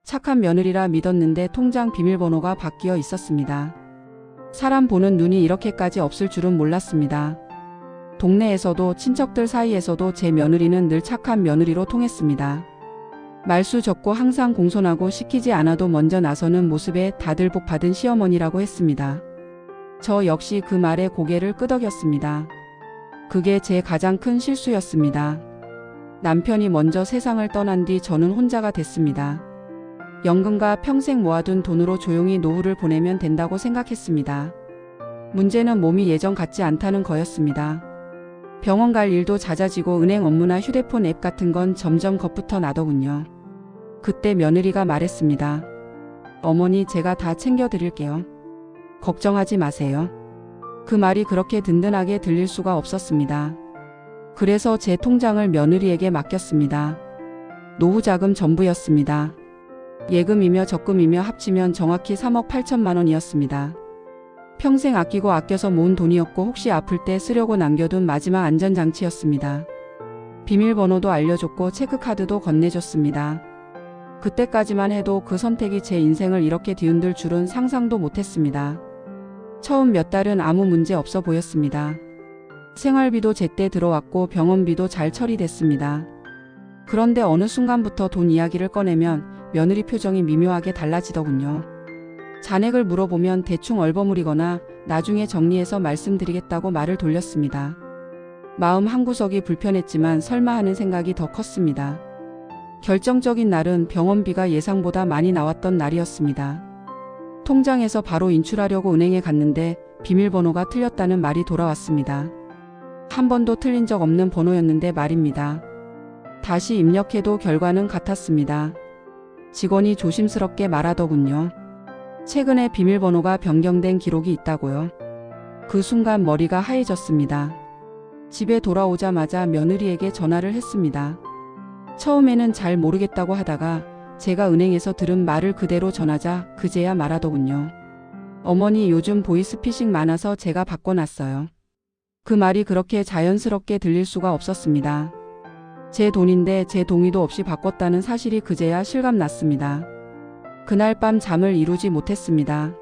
착한 며느리라 믿었는데 통장 비밀번호가 바뀌어 있었습니다. 사람 보는 눈이 이렇게까지 없을 줄은 몰랐습니다. 동네에서도 친척들 사이에서도 제 며느리는 늘 착한 며느리로 통했습니다. 말수 적고 항상 공손하고 시키지 않아도 먼저 나서는 모습에 다들 복 받은 시어머니라고 했습니다. 저 역시 그 말에 고개를 끄덕였습니다. 그게 제 가장 큰 실수였습니다. 남편이 먼저 세상을 떠난 뒤 저는 혼자가 됐습니다. 연금과 평생 모아둔 돈으로 조용히 노후를 보내면 된다고 생각했습니다. 문제는 몸이 예전 같지 않다는 거였습니다. 병원 갈 일도 잦아지고 은행 업무나 휴대폰 앱 같은 건 점점 겁부터 나더군요. 그때 며느리가 말했습니다. 어머니, 제가 다 챙겨드릴게요. 걱정하지 마세요. 그 말이 그렇게 든든하게 들릴 수가 없었습니다. 그래서 제 통장을 며느리에게 맡겼습니다. 노후 자금 전부였습니다. 예금이며 적금이며 합치면 정확히 3억 8천만 원이었습니다. 평생 아끼고 아껴서 모은 돈이었고 혹시 아플 때 쓰려고 남겨둔 마지막 안전장치였습니다. 비밀번호도 알려줬고 체크카드도 건네줬습니다. 그때까지만 해도 그 선택이 제 인생을 이렇게 뒤흔들 줄은 상상도 못했습니다. 처음 몇 달은 아무 문제 없어 보였습니다. 생활비도 제때 들어왔고 병원비도 잘 처리됐습니다. 그런데 어느 순간부터 돈 이야기를 꺼내면 며느리 표정이 미묘하게 달라지더군요. 잔액을 물어보면 대충 얼버무리거나 나중에 정리해서 말씀드리겠다고 말을 돌렸습니다. 마음 한구석이 불편했지만 설마 하는 생각이 더 컸습니다. 결정적인 날은 병원비가 예상보다 많이 나왔던 날이었습니다. 통장에서 바로 인출하려고 은행에 갔는데 비밀번호가 틀렸다는 말이 돌아왔습니다. 한 번도 틀린 적 없는 번호였는데 말입니다. 다시 입력해도 결과는 같았습니다. 직원이 조심스럽게 말하더군요. 최근에 비밀번호가 변경된 기록이 있다고요. 그 순간 머리가 하얘졌습니다. 집에 돌아오자마자 며느리에게 전화를 했습니다. 처음에는 잘 모르겠다고 하다가 제가 은행에서 들은 말을 그대로 전하자 그제야 말하더군요. 어머니, 요즘 보이스피싱 많아서 제가 바꿔놨어요. 그 말이 그렇게 자연스럽게 들릴 수가 없었습니다. 제 돈인데 제 동의도 없이 바꿨다는 사실이 그제야 실감났습니다. 그날 밤 잠을 이루지 못했습니다.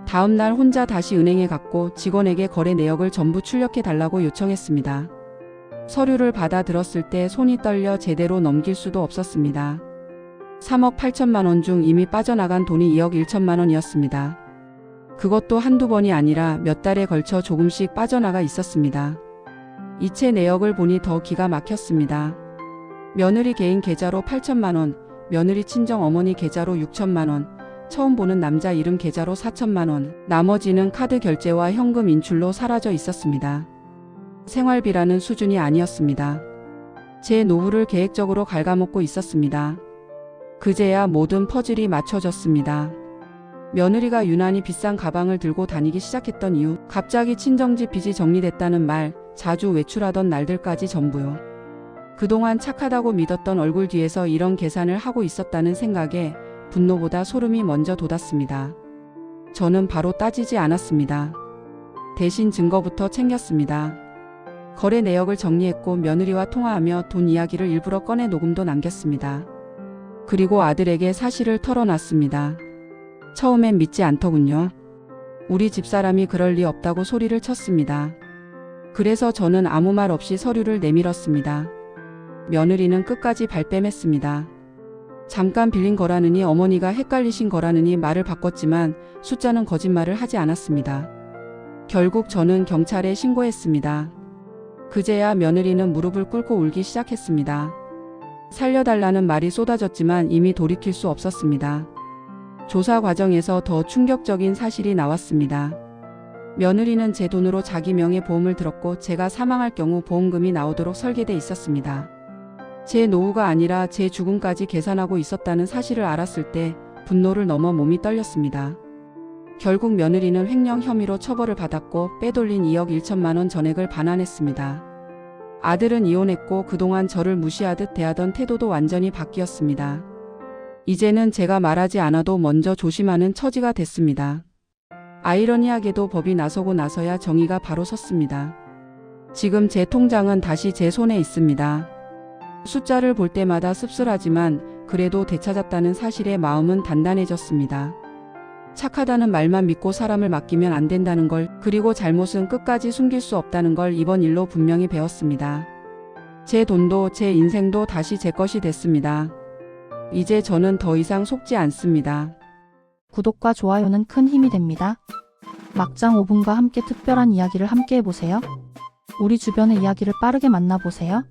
다음 날 혼자 다시 은행에 갔고 직원에게 거래 내역을 전부 출력해달라고 요청했습니다. 서류를 받아 들었을 때 손이 떨려 제대로 넘길 수도 없었습니다. 3억 8천만 원 중 이미 빠져나간 돈이 2억 1천만 원이었습니다. 그것도 한두 번이 아니라 몇 달에 걸쳐 조금씩 빠져나가 있었습니다. 이체 내역을 보니 더 기가 막혔습니다. 며느리 개인 계좌로 8천만 원, 며느리 친정 어머니 계좌로 6천만 원, 처음 보는 남자 이름 계좌로 4천만 원, 나머지는 카드 결제와 현금 인출로 사라져 있었습니다. 생활비라는 수준이 아니었습니다. 제 노후를 계획적으로 갉아먹고 있었습니다. 그제야 모든 퍼즐이 맞춰졌습니다. 며느리가 유난히 비싼 가방을 들고 다니기 시작했던 이유, 갑자기 친정집 빚이 정리됐다는 말, 자주 외출하던 날들까지 전부요. 그동안 착하다고 믿었던 얼굴 뒤에서 이런 계산을 하고 있었다는 생각에 분노보다 소름이 먼저 돋았습니다. 저는 바로 따지지 않았습니다. 대신 증거부터 챙겼습니다. 거래 내역을 정리했고 며느리와 통화하며 돈 이야기를 일부러 꺼내 녹음도 남겼습니다. 그리고 아들에게 사실을 털어놨습니다. 처음엔 믿지 않더군요. 우리 집사람이 그럴 리 없다고 소리를 쳤습니다. 그래서 저는 아무 말 없이 서류를 내밀었습니다. 며느리는 끝까지 발뺌했습니다. 잠깐 빌린 거라느니 어머니가 헷갈리신 거라느니 말을 바꿨지만 숫자는 거짓말을 하지 않았습니다. 결국 저는 경찰에 신고했습니다. 그제야 며느리는 무릎을 꿇고 울기 시작했습니다. 살려달라는 말이 쏟아졌지만 이미 돌이킬 수 없었습니다. 조사 과정에서 더 충격적인 사실이 나왔습니다. 며느리는 제 돈으로 자기 명의 보험을 들었고 제가 사망할 경우 보험금이 나오도록 설계돼 있었습니다. 제 노후가 아니라 제 죽음까지 계산하고 있었다는 사실을 알았을 때 분노를 넘어 몸이 떨렸습니다. 결국 며느리는 횡령 혐의로 처벌을 받았고 빼돌린 2억 1천만 원 전액을 반환했습니다. 아들은 이혼했고 그동안 저를 무시하듯 대하던 태도도 완전히 바뀌었습니다. 이제는 제가 말하지 않아도 먼저 조심하는 처지가 됐습니다. 아이러니하게도 법이 나서고 나서야 정의가 바로 섰습니다. 지금 제 통장은 다시 제 손에 있습니다. 숫자를 볼 때마다 씁쓸하지만 그래도 되찾았다는 사실에 마음은 단단해졌습니다. 착하다는 말만 믿고 사람을 맡기면 안 된다는 걸, 그리고 잘못은 끝까지 숨길 수 없다는 걸 이번 일로 분명히 배웠습니다. 제 돈도 제 인생도 다시 제 것이 됐습니다. 이제 저는 더 이상 속지 않습니다. 구독과 좋아요는 큰 힘이 됩니다. 막장 5분과 함께 특별한 이야기를 함께 해보세요. 우리 주변의 이야기를 빠르게 만나보세요.